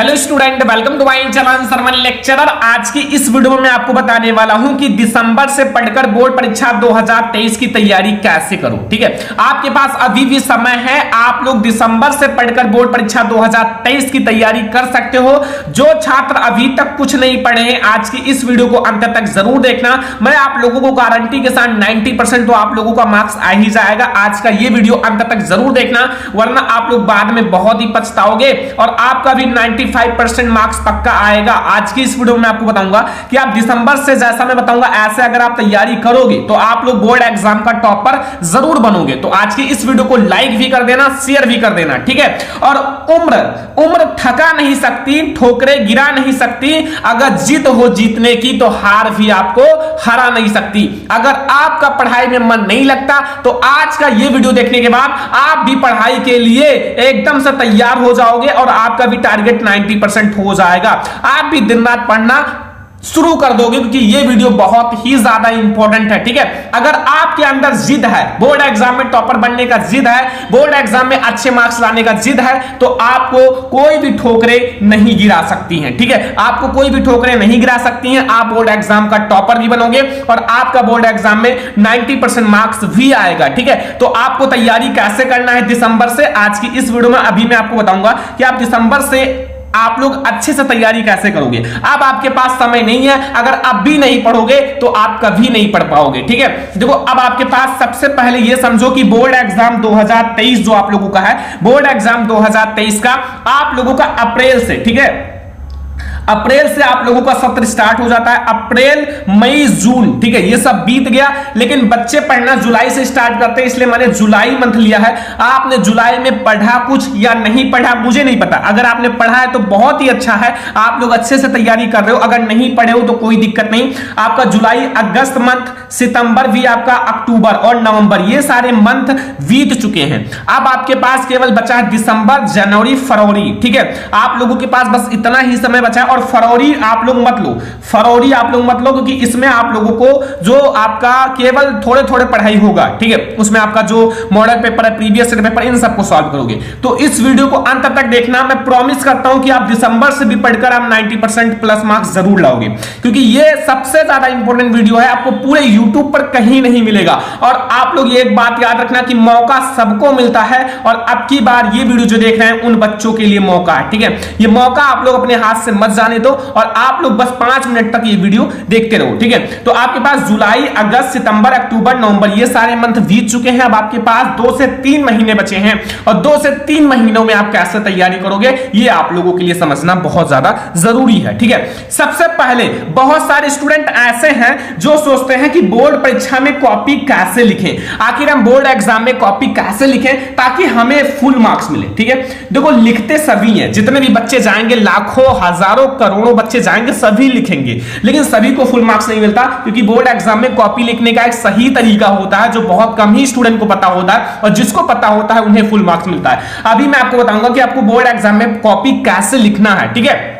Hello student, welcome to my channel सरमन lecturer. आज की इस वीडियो में मैं आपको बताने वाला हूं कि दिसंबर से पढ़कर बोर्ड परीक्षा 2023 की तैयारी कैसे करूं। ठीक है, आपके पास अभी भी समय है, आप लोग दिसंबर से पढ़कर बोर्ड परीक्षा 2023 की तैयारी कर सकते हो। जो छात्र अभी तक कुछ नहीं पढ़े हैं, आज की इस वीडियो को अंत तक जरूर देखना। मैं आप लोगों को गारंटी के साथ 90% तो आप लोगों का मार्क्स आ ही जाएगा। आज का ये वीडियो अंत तक जरूर देखना, वरना आप लोग बाद में बहुत ही पछताओगे और आपका भी 95% मार्क्स पक्का आएगा। आज की इस वीडियो में आपको बताऊंगा कि आप दिसंबर से, जैसा मैं बताऊंगा ऐसे अगर आप तैयारी करोगे तो आप लोग बोर्ड एग्जाम का टॉपर जरूर बनोगे। तो आज की इस वीडियो को लाइक भी कर देना, शेयर भी कर देना, ठीक है। और उम्र थका नहीं सकती, ठोकरें गिरा नहीं सकती। अगर जिद हो जीतने की तो हार भी आपको हरा नहीं सकती। अगर आपका पढ़ाई में मन नहीं लगता तो आज का ये वीडियो देखने के बाद आप भी पढ़ाई के लिए एकदम से तैयार हो जाओगे और आपका भी टारगेट 90% हो जाएगा। आप भी दिन रात पढ़ना शुरू कर दोगे, क्योंकि ये वीडियो बहुत ही ज्यादा इंपॉर्टेंट है। ठीक है, अगर आपके अंदर जिद है, बोर्ड एग्जाम में टॉपर बनने का जिद है, बोर्ड एग्जाम में अच्छे मार्क्स लाने का जिद है, तो आपको कोई भी ठोकरें नहीं गिरा सकती हैं। ठीक है, आपको कोई भी ठोकरें नहीं गिरा सकती हैं। आप बोर्ड एग्जाम का टॉपर भी बनोगे और आपका बोर्ड एग्जाम में 90% मार्क्स भी आएगा। ठीक है, तो आपको तैयारी कैसे करना है दिसंबर से, आज की इस वीडियो में अभी मैं आपको बताऊंगा कि आप दिसंबर से आप लोग अच्छे से तैयारी कैसे करोगे। अब आपके पास समय नहीं है, अगर अब भी नहीं पढ़ोगे तो आप कभी नहीं पढ़ पाओगे। ठीक है, देखो अब आपके पास सबसे पहले ये समझो कि बोर्ड एग्जाम 2023 जो आप लोगों का है, बोर्ड एग्जाम 2023 का आप लोगों का अप्रैल से, ठीक है, अप्रैल से आप लोगों का सत्र स्टार्ट हो जाता है। अप्रैल, मई, जून, ठीक है, ये सब बीत गया, लेकिन बच्चे पढ़ना जुलाई से स्टार्ट करते हैं, इसलिए मैंने जुलाई मंथ लिया है। आपने जुलाई में पढ़ा कुछ या नहीं पढ़ा मुझे नहीं पता। अगर आपने पढ़ा है तो बहुत ही अच्छा है, आप लोग अच्छे से तैयारी कर रहे हो। अगर नहीं पढ़े हो तो कोई दिक्कत नहीं। आपका जुलाई, अगस्त मंथ, सितंबर भी आपका, अक्टूबर और नवंबर, ये सारे मंथ बीत चुके हैं। अब आपके पास केवल बचा है दिसंबर, जनवरी, फरवरी। ठीक है, आप लोगों के पास बस इतना ही समय बचा है। और फरवरी आप लोग मत लो, फरवरी आप लोग मत लो, क्योंकि इसमें आप लोगों को जो आपका केवल थोड़े थोड़े पढ़ाई होगा। ठीक है, उसमें आपका जो मॉडल पेपर है, प्रीवियस ईयर पेपर, इन सबको सॉल्व करोगे। तो इस वीडियो को अंत तक देखना। मैं प्रॉमिस करता हूं कि आप दिसंबर से भी पढ़कर आप 90% प्लस मार्क्स जरूर लाओगे, क्योंकि ये सबसे ज्यादा इंपॉर्टेंट वीडियो है, आपको पूरे यूट्यूब पर कहीं नहीं मिलेगा। और आप लोग ये एक बात याद रखना कि मौका सबको मिलता है, और अब की बार ये वीडियो जो देख रहे हैं उन बच्चों के लिए मौका है। ठीक है, ये मौका आप लोग अपने हाथ से मत जाने दो और आप लोग बस 5 मिनट तक ये वीडियो देखते रहो। ठीक है, तो आपके पास जुलाई, अगस्त, सितंबर, अक्टूबर, नवंबर, ये सारे मंथ बीत चुके हैं। अब आपके पास 2 से 3 महीने बचे हैं, और 2 से 3 महीनों में आप कैसे तैयारी करोगे ये आप लोगों के लिए समझना बहुत ज्यादा जरूरी है। ठीक है, सबसे पहले बहुत सारे स्टूडेंट ऐसे हैं जो सोचते हैं कि बोर्ड परीक्षा में कॉपी कैसे लिखें, आखिर हम बोर्ड एग्जाम में कॉपी कैसे लिखें ताकि हमें फुल मार्क्स मिले। ठीक है, देखो लिखते सभी हैं, जितने भी बच्चे जाएंगे, लाखों, हजारों, करोड़ों बच्चे जाएंगे, सभी लिखेंगे, लेकिन सभी को फुल मार्क्स नहीं मिलता, क्योंकि बोर्ड एग्जाम में कॉपी लिखने का एक सही तरीका होता है जो बहुत कम ही स्टूडेंट को पता होता है, और जिसको पता होता है उन्हें फुल मार्क्स मिलता है। अभी मैं आपको बताऊंगा कि आपको बोर्ड एग्जाम में कॉपी कैसे लिखना है। ठीक है,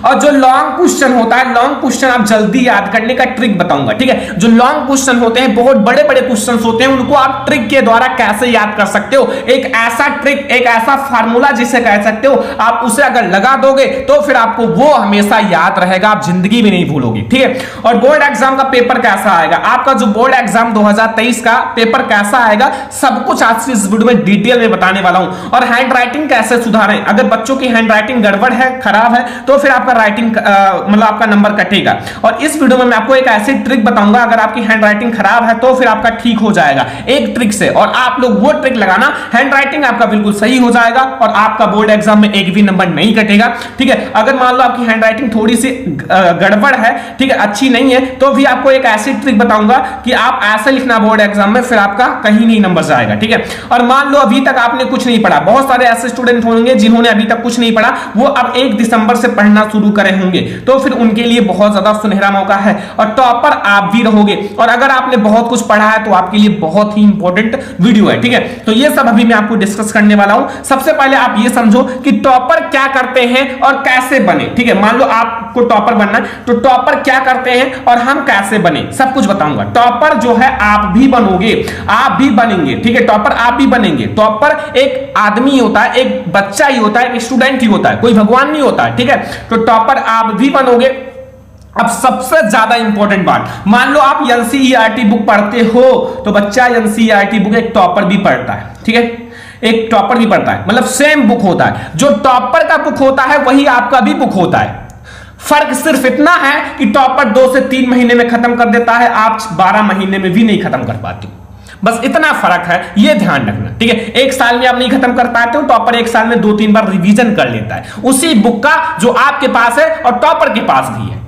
और जो लॉन्ग क्वेश्चन होता है, लॉन्ग क्वेश्चन आप जल्दी याद करने का ट्रिक बताऊंगा। ठीक है, जो लॉन्ग क्वेश्चन होते हैं, बहुत बड़े बड़े क्वेश्चन होते हैं, उनको आप ट्रिक के द्वारा कैसे याद कर सकते हो। एक ऐसा ट्रिक, एक ऐसा फार्मूला जिसे कह सकते हो, आप उसे अगर लगा दोगे तो फिर आपको वो हमेशा याद रहेगा, आप जिंदगी में नहीं भूलोगे। ठीक है, और बोर्ड एग्जाम का पेपर कैसा आएगा, आपका जो बोर्ड एग्जाम 2023 का पेपर कैसा आएगा, सब कुछ आज से इस वीडियो में डिटेल में बताने वाला हूं। और हैंड राइटिंग कैसे सुधारें, अगर बच्चों की हैंड राइटिंग गड़बड़ है, खराब है, तो फिर आपका राइटिंग मतलब आपका नंबर कटेगा। और इस वीडियो में मैं आपको एक ऐसी ट्रिक बताऊंगा, अगर आपकी हैंड राइटिंग खराब है तो फिर आपका ठीक हो जाएगा एक ट्रिक से, और आप लोग वो ट्रिक लगाना, हैंड राइटिंग आपका बिल्कुल सही हो जाएगा और आपका बोर्ड एग्जाम में एक भी नंबर नहीं कटेगा। ठीक है, अगर मान लो आपकी हैंड राइटिंग थोड़ी सी गड़बड़ है, ठीक है, अच्छी नहीं है, तो भी आपको एक ऐसी ट्रिक बताऊंगा कि आप ऐसे लिखना बोर्ड एग्जाम में, फिर आपका कहीं नहीं नंबर जाएगा। ठीक है, और मान लो अभी तक आपने कुछ नहीं पढ़ा, बहुत सारे ऐसे स्टूडेंट होंगे जिन्होंने अभी तक कुछ नहीं पढ़ा, वो अब 1 दिसंबर से पढ़ना शुरू करे होंगे, तो फिर उनके लिए बहुत ज्यादा सुनहरा मौका है, और टॉपर आप भी रहोगे। और अगर आपने बहुत कुछ पढ़ा है तो आपके लिए बहुत ही इंपॉर्टेंट वीडियो है। ठीक है, तो ये सब अभी मैं आपको डिस्कस करने वाला हूं। सबसे पहले आप ये समझो कि टॉपर क्या करते हैं और कैसे बने। ठीक है, मान लो आप आपको टॉपर बनना है तो टॉपर क्या करते हैं और हम कैसे बने सब कुछ बताऊंगा। टॉपर जो है आप भी बनोगे, आप भी बनेंगे, ठीक है। टॉपर आप भी बनेंगे। टॉपर एक आदमी होता है, एक बच्चा ही होता है, एक स्टूडेंट ही होता है, कोई भगवान नहीं होता है, ठीक है। तो टॉपर आप भी बनोगे। अब सबसे ज्यादा इंपॉर्टेंट बात, मान लो आप एनसीईआरटी बुक पढ़ते हो तो बच्चा एनसीईआरटी बुक एक टॉपर भी पढ़ता है, ठीक है। एक टॉपर भी पढ़ता है, मतलब सेम बुक होता है। जो टॉपर का बुक होता है वही आपका भी बुक होता है। फर्क सिर्फ इतना है कि टॉपर 2 से 3 महीने में खत्म कर देता है, आप 12 महीने में भी नहीं खत्म कर पाते हो। बस इतना फर्क है, ये ध्यान रखना, ठीक है। एक साल में आप नहीं खत्म कर पाते हो, टॉपर एक साल में 2-3 बार रिवीजन कर लेता है उसी बुक का जो आपके पास है और टॉपर के पास भी है,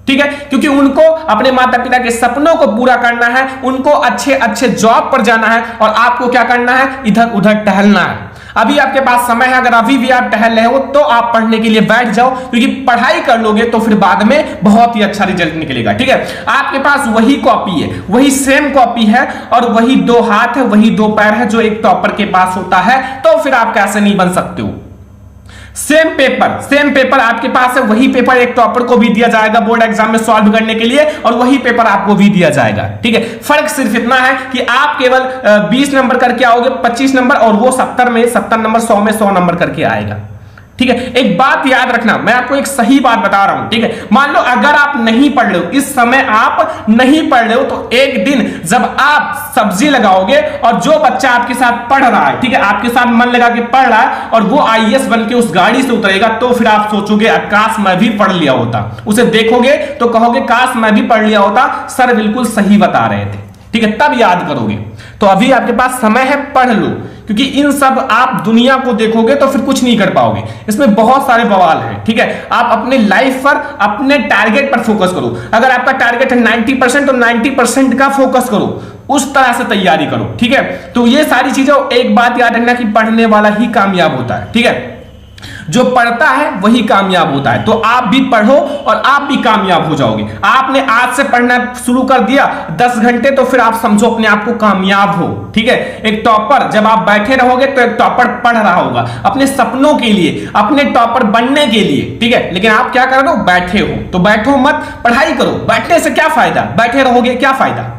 ठीक है। क्योंकि उनको अपने माता पिता के सपनों को पूरा करना है, उनको अच्छे अच्छे जॉब पर जाना है और आपको क्या करना है, इधर उधर टहलना है। अभी आपके पास समय है, अगर अभी भी आप टहल रहे हो तो आप पढ़ने के लिए बैठ जाओ, क्योंकि पढ़ाई कर लोगे तो फिर बाद में बहुत ही अच्छा रिजल्ट निकलेगा, ठीक है। आपके पास वही कॉपी है, वही सेम कॉपी है और वही 2 हाथ है, वही 2 पैर है जो एक टॉपर के पास होता है, तो फिर आप कैसे नहीं बन सकते हो। सेम पेपर आपके पास है, वही पेपर एक टॉपर को भी दिया जाएगा बोर्ड एग्जाम में सॉल्व करने के लिए और वही पेपर आपको भी दिया जाएगा, ठीक है। फर्क सिर्फ इतना है कि आप केवल 20 नंबर करके आओगे, 25 नंबर, और वो 70 में 70 नंबर, 100 में 100 नंबर करके आएगा, ठीक है। एक बात याद रखना, मैं आपको एक सही बात बता रहा हूं, ठीक है। मान लो अगर आप नहीं पढ़ रहे हो, इस समय आप नहीं पढ़ रहे हो, तो एक दिन जब आप सब्जी लगाओगे और जो बच्चा आपके साथ पढ़ रहा है, ठीक है, आपके साथ मन लगा के पढ़ रहा है और वो आईएएस बन के उस गाड़ी से उतरेगा, तो फिर आप सोचोगे काश मैं भी पढ़ लिया होता। उसे देखोगे तो कहोगे काश मैं भी पढ़ लिया होता, सर बिल्कुल सही बता रहे थे, ठीक है, तब याद करोगे। तो अभी आपके पास समय है, पढ़ लो, क्योंकि इन सब आप दुनिया को देखोगे तो फिर कुछ नहीं कर पाओगे, इसमें बहुत सारे बवाल हैं, ठीक है। आप अपने लाइफ पर, अपने टारगेट पर फोकस करो। अगर आपका टारगेट है 90% तो 90% का फोकस करो, उस तरह से तैयारी करो, ठीक है। तो ये सारी चीजें, एक बात याद रखना कि पढ़ने वाला ही कामयाब होता है, ठीक है। जो पढ़ता है वही कामयाब होता है। तो आप भी पढ़ो और आप भी कामयाब हो जाओगे। आपने आज से पढ़ना शुरू कर दिया 10 घंटे, तो फिर आप समझो अपने आप को कामयाब हो, ठीक है। एक टॉपर, जब आप बैठे रहोगे तो एक टॉपर पढ़ रहा होगा अपने सपनों के लिए, अपने टॉपर बनने के लिए, ठीक है। लेकिन आप क्या कर रहे हो, बैठे हो। तो बैठो मत, पढ़ाई करो। बैठने से क्या फायदा, बैठे रहोगे क्या फायदा,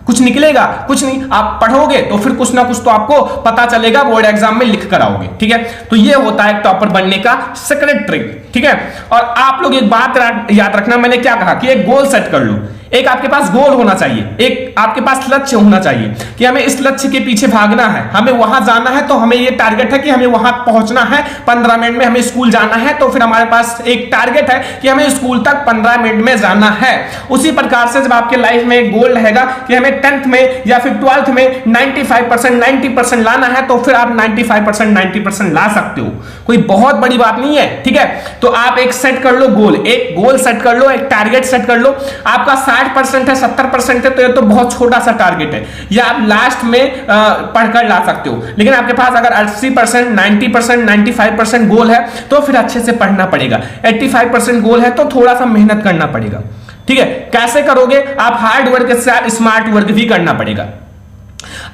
कुछ निकलेगा कुछ नहीं। आप पढ़ोगे तो फिर कुछ ना कुछ तो आपको पता चलेगा, बोर्ड एग्जाम में लिख कर आओगे, ठीक है। तो ये होता है टॉपर बनने का सीक्रेट ट्रिक, ठीक है। और आप लोग एक बात याद रखना, मैंने क्या कहा कि एक गोल सेट कर लो। एक आपके पास गोल होना चाहिए, एक आपके पास लक्ष्य होना चाहिए कि हमें इस लक्ष्य के पीछे भागना है, हमें वहां जाना है। तो हमें ये टारगेट है कि हमें वहां पहुंचना है, 15 मिनट में हमें स्कूल जाना है। तो फिर हमारे पास एक टारगेट है कि हमें स्कूल तक 15 मिनट में जाना है। उसी प्रकार से जब आपके लाइफ में एक गोल रहेगा कि हमें 10th में या फिर 12th में 95% 90% लाना है, तो फिर आप 95% 90% ला सकते हो, कोई बहुत बड़ी बात नहीं है, ठीक है। तो आप एक सेट कर लो गोल, एक गोल सेट कर लो, एक टारगेट सेट कर लो। आपका 60% है, 70% है, तो ये तो बहुत छोटा सा टारगेट है, या आप लास्ट में पढ़कर ला सकते हो। लेकिन आपके पास अगर 80%, 90%, 95% गोल है तो फिर अच्छे से पढ़ना पड़ेगा। 85% गोल है तो थोड़ा सा मेहनत करना पड़ेगा, ठीक है। कैसे करोगे, आप हार्ड वर्क के साथ स्मार्ट वर्क भी करना पड़ेगा।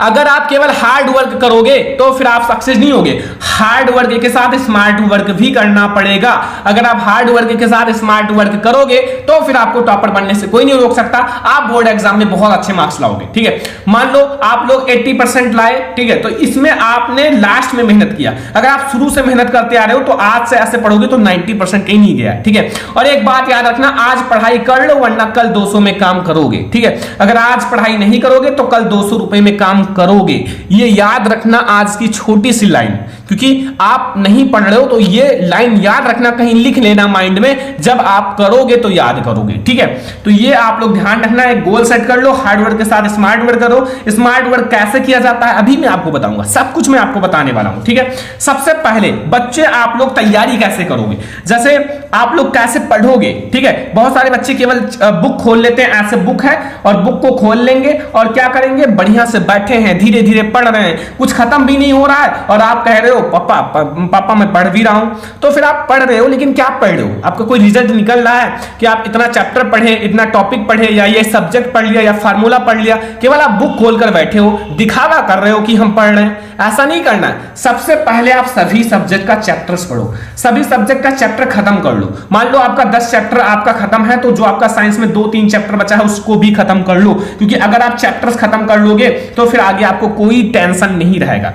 अगर आप केवल हार्ड वर्क करोगे तो फिर आप सक्सेस नहीं होगे, हार्ड वर्क के साथ स्मार्ट वर्क भी करना पड़ेगा। अगर आप हार्ड वर्क के साथ स्मार्ट वर्क करोगे तो फिर आपको टॉपर बनने से कोई नहीं रोक सकता, आप बोर्ड एग्जाम में बहुत अच्छे मार्क्स लाओगे, ठीक है। मान लो आप लोग 80% लाए, ठीक है, तो इसमें आपने लास्ट में मेहनत किया। अगर आप शुरू से मेहनत करते आ रहे हो तो आज से ऐसे पढ़ोगे तो 90% कहीं नहीं गया, ठीक है। और एक बात याद रखना, आज पढ़ाई कर लो वरना कल 200 में काम करोगे, ठीक है। अगर आज पढ़ाई नहीं करोगे तो कल 200 रुपए में काम करोगे, ये याद रखना। आज की छोटी सी लाइन, क्योंकि आप नहीं पढ़ रहे हो तो ये लाइन याद रखना, कहीं लिख लेना माइंड में, जब आप करोगे तो याद करोगे, ठीक है। तो ये आप लोग ध्यान रखना, एक गोल सेट कर लो, हार्ड वर्क के साथ स्मार्ट वर्क करो। स्मार्ट वर्क कैसे किया जाता है अभी मैं आपको बताऊंगा, सब कुछ मैं आपको बताने वाला हूं, ठीक है। सबसे पहले बच्चे, आप लोग तैयारी कैसे करोगे, जैसे आप लोग कैसे पढ़ोगे, ठीक है। बहुत सारे बच्चे केवल बुक खोल लेते हैं, ऐसे बुक है और बुक को खोल लेंगे और क्या करेंगे, बढ़िया से बैठे हैं, धीरे धीरे पढ़ रहे हैं, कुछ खत्म भी नहीं हो रहा है और आप कह रहे हो हो पापा मैं पढ़ भी रहा हूं, तो फिर आप पढ़ रहे हो, लेकिन क्या पढ़ रहे हो? आपका कोई रिजल्ट निकल रहा है कि आप इतना चैप्टर पढ़े, इतना टॉपिक पढ़े, या ये सब्जेक्ट पढ़ लिया, या फार्मूला पढ़ लिया? केवल आप बुक खोलकर बैठे हो, दिखावा कर रहे हो कि हम पढ़ रहे हैं। ऐसा नहीं करना है। सबसे पहले आप सभी सब्जेक्ट का चैप्टर्स पढ़ो, सभी सब्जेक्ट का चैप्टर खत्म कर लो। मान लो आपका 10 चैप्टर आपका खत्म है, तो जो आपका साइंस में 2-3 चैप्टर बचा है उसको भी खत्म कर लो, क्योंकि अगर आप चैप्टर्स खत्म कर लोगे तो फिर आगे आपको कोई टेंशन नहीं रहेगा।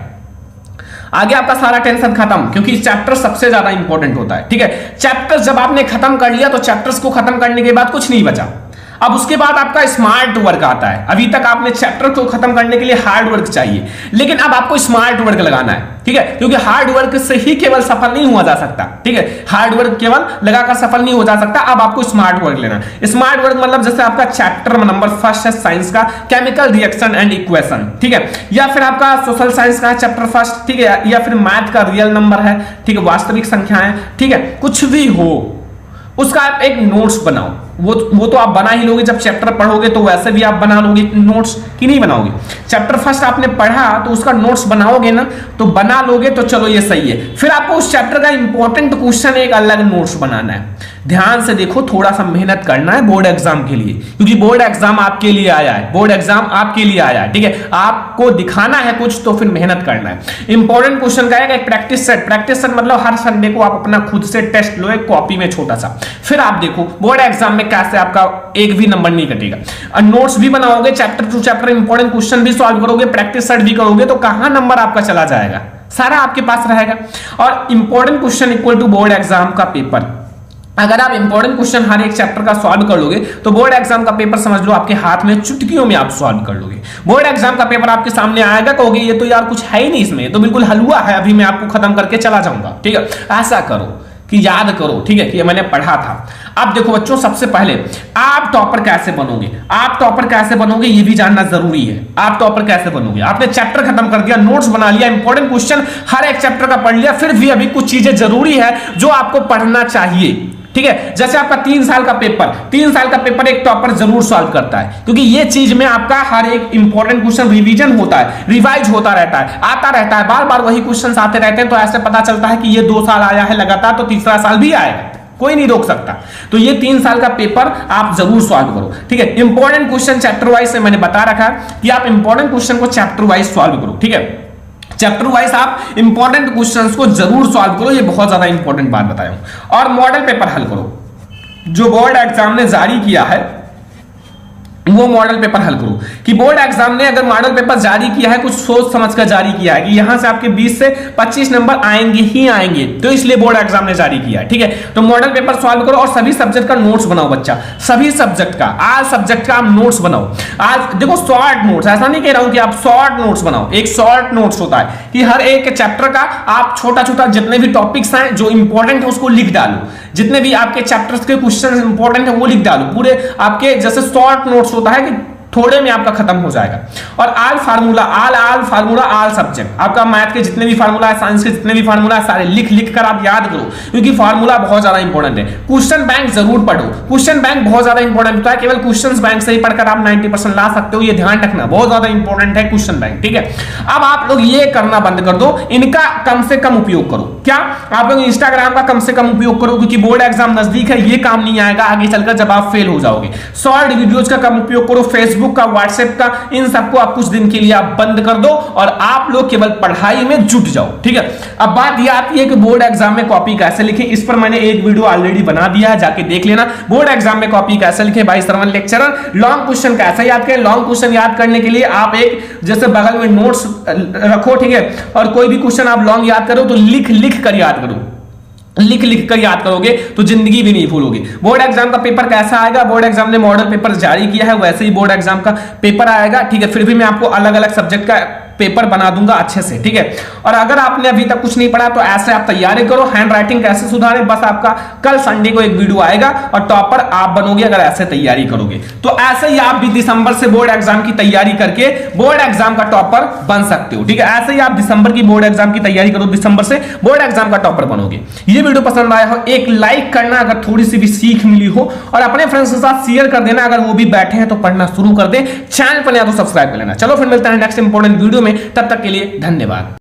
आगे आपका सारा टेंशन खत्म, क्योंकि चैप्टर सबसे ज्यादा इंपॉर्टेंट होता है। ठीक है, चैप्टर्स जब आपने खत्म कर लिया तो चैप्टर्स को खत्म करने के बाद कुछ नहीं बचा। अब उसके बाद आपका स्मार्ट वर्क आता है। अभी तक आपने चैप्टर को खत्म करने के लिए हार्ड वर्क चाहिए, लेकिन अब आपको स्मार्ट वर्क लगाना है। ठीक है, क्योंकि हार्ड वर्क से ही केवल सफल नहीं हुआ जा सकता। ठीक है, हार्ड वर्क केवल लगाकर सफल नहीं हो जा सकता। अब आपको स्मार्ट वर्क लेना है। स्मार्ट वर्क मतलब जैसे आपका चैप्टर नंबर 1 है साइंस का, केमिकल रिएक्शन एंड इक्वेशन। ठीक है, या फिर आपका सोशल साइंस का चैप्टर 1, ठीक है, या फिर मैथ का रियल नंबर है, ठीक है, वास्तविक संख्याएं, ठीक है, कुछ भी हो उसका आप एक नोट्स बनाओ। वो तो आप बना ही लोगे, जब चैप्टर पढ़ोगे तो वैसे भी आप बना लोगे नोट्स, कि नहीं बनाओगे? चैप्टर 1 आपने पढ़ा तो उसका नोट्स बनाओगे ना, तो बना लोगे तो चलो ये सही है। फिर आपको उस चैप्टर का इंपॉर्टेंट क्वेश्चन एक अलग नोट्स बनाना है। ध्यान से देखो, थोड़ा सा मेहनत करना है बोर्ड एग्जाम के लिए, क्योंकि बोर्ड एग्जाम आपके लिए आया है, बोर्ड एग्जाम आपके लिए आया है। ठीक है, आपको दिखाना है कुछ, तो फिर मेहनत करना है। इंपॉर्टेंट क्वेश्चन का एक प्रैक्टिस सेट मतलब हर संडे को आप अपना खुद से टेस्ट लो एक कॉपी में छोटा सा, फिर आप देखो बोर्ड एग्जाम में कैसे आपका एक भी नंबर नहीं कटेगा। और नोट्स भी बनाओगे, chapter two chapter important question भी सॉल्व करोगे, प्रैक्टिस सेट भी करोगे, तो कहां नंबर आपका चला जाएगा? सारा आपके पास रहेगा। और important question equal to board exam का पेपर। अगर आप इंपॉर्टेंट क्वेश्चन हर एक चैप्टर का सॉल्व कर लोगे तो बोर्ड एग्जाम का पेपर समझ लो आपके हाथ में, चुटकियों में आप सॉल्व कर लोगे। बोर्ड एग्जाम का पेपर आपके सामने आएगा, कहोगे ये तो यार कुछ है ही नहीं इसमें, ये तो बिल्कुल हलवा है, अभी मैं आपको खत्म करके चला जाऊंगा। ठीक है, ऐसा करो कि याद करो, ठीक है, कि ये मैंने पढ़ा था। अब देखो बच्चों, सबसे पहले आप टॉपर कैसे बनोगे? आप टॉपर कैसे बनोगे ये भी जानना जरूरी है। आप टॉपर कैसे बनोगे? आपने चैप्टर खत्म कर दिया, नोट्स बना लिया, इंपॉर्टेंट क्वेश्चन हर एक चैप्टर का पढ़ लिया, फिर भी अभी कुछ चीजें जरूरी है जो आपको पढ़ना चाहिए। ठीक है, जैसे आपका 3 साल का पेपर एक टॉपर जरूर सॉल्व करता है, क्योंकि ये चीज में आपका हर एक इंपॉर्टेंट क्वेश्चन रिवीजन होता है, रिवाइज होता रहता है, आता रहता है, बार बार वही क्वेश्चंस आते रहते हैं। तो ऐसे पता चलता है कि ये 2 साल आया है लगातार, तो तीसरा साल भी आएगा, कोई नहीं रोक सकता। तो ये 3 साल का पेपर आप जरूर सॉल्व करो। ठीक है, इंपॉर्टेंट क्वेश्चन चैप्टर वाइज से मैंने बता रखा है कि आप इंपॉर्टेंट क्वेश्चन को चैप्टर वाइज सॉल्व करो। ठीक है, चैप्टर वाइज आप इंपॉर्टेंट क्वेश्चंस को जरूर सॉल्व करो, ये बहुत ज्यादा इंपॉर्टेंट बात बताया हूं। और मॉडल पेपर हल करो, जो बोर्ड एग्जाम ने जारी किया है वो मॉडल पेपर हल करो। कि बोर्ड एग्जाम ने अगर मॉडल पेपर जारी किया है, कुछ सोच समझ कर जारी किया है कि यहां से आपके 20 से 25 नंबर आएंगे ही आएंगे, तो इसलिए बोर्ड एग्जाम ने जारी किया है। ठीक है, तो मॉडल पेपर सॉल्व करो और सभी सब्जेक्ट का नोट्स बनाओ बच्चा, सभी सब्जेक्ट का, आज सब्जेक्ट का आप नोट्स बनाओ। आज देखो शॉर्ट नोट्स, ऐसा नहीं कह रहा हूं कि आप शॉर्ट नोट्स बनाओ, एक शॉर्ट नोट्स होता है कि हर एक चैप्टर का आप छोटा छोटा जितने भी टॉपिक्स हैं जो इंपॉर्टेंट है उसको लिख डालो, जितने भी आपके चैप्टर्स के क्वेश्चन इंपॉर्टेंट है वो लिख डालो। पूरे आपके जैसे शॉर्ट नोट्स होता है कि थोड़े में आपका खत्म हो जाएगा। और आल फार्मूला आल सब्जेक्ट, आपका मैथ के जितने भी फार्मूला है, साइंस के जितने भी फार्मूला है, सारे लिख कर आप याद करो, क्योंकि फार्मूला बहुत ज्यादा इंपॉर्टेंट है। क्वेश्चन बैंक जरूर पढ़ो, क्वेश्चन बैंक बहुत ज्यादा इंपॉर्टेंट होता है, केवल क्वेश्चन बैंक से ही पढ़कर आप 90% ला सकते हो, ये ध्यान रखना, बहुत ज्यादा इंपॉर्टेंट है क्वेश्चन बैंक। ठीक है, अब आप लोग ये करना बंद कर दो, इनका कम से कम उपयोग करो। क्या आप लोग इंस्टाग्राम का कम से कम उपयोग करो, क्योंकि बोर्ड एग्जाम नजदीक है, ये काम नहीं आएगा आगे चलकर जब आप फेल हो जाओगे। शॉर्ट वीडियोज का कम उपयोग करो, फेसबुक का, व्हाट्सएप का, इन सबको आप कुछ दिन के लिए आप बंद कर दो और आप लोग केवल पढ़ाई में जुट जाओ। ठीक है, अब बात यह आती है कि बोर्ड एग्जाम में कॉपी कैसे लिखें। इस पर मैंने एक वीडियो ऑलरेडी बना दिया है, जाके देख लेना। बोर्ड एग्जाम में कॉपी कैसे लिखें बाय श्रवण लेक्चरर। लॉन्ग क्वेश्चन कैसे याद करें, लॉन्ग क्वेश्चन याद करने के लिए आप एक जैसे बगल में नोट्स रखो, ठीक है, और कोई भी क्वेश्चन आप लॉन्ग याद करो तो लिख कर याद करो, लिख कर याद करोगे तो जिंदगी भी नहीं भूलोगे। बोर्ड एग्जाम का पेपर कैसा आएगा, बोर्ड एग्जाम ने मॉडल पेपर जारी किया है, वैसे ही बोर्ड एग्जाम का पेपर आएगा। ठीक है, फिर भी मैं आपको अलग अलग सब्जेक्ट का पेपर बना दूंगा अच्छे से। ठीक है, और अगर आपने अभी तक कुछ नहीं पढ़ा तो ऐसे आप तैयारी करो, हैंड राइटिंग कैसे सुधारें, बस आपका कल संडे को एक वीडियो आएगा और टॉपर आप बनोगे अगर ऐसे तैयारी करोगे। तो ऐसे ही आप भी दिसंबर से बोर्ड एग्जाम की तैयारी करके बोर्ड एग्जाम का टॉपर बन सकते हो। ठीक है, ऐसे ही आप दिसंबर की बोर्ड एग्जाम की तैयारी करो, दिसंबर से बोर्ड एग्जाम का टॉपर बनोगे। ये वीडियो पसंद आया हो एक लाइक करना अगर थोड़ी सी भी सीख मिली हो, और अपने फ्रेंड्स के साथ शेयर कर देना अगर वो भी बैठे हैं तो पढ़ना शुरू कर दे। चैनल पर नया तो सब्सक्राइब कर लेना। चलो फिर मिलते हैं नेक्स्ट इंपॉर्टेंट वीडियो में, तब तक के लिए धन्यवाद।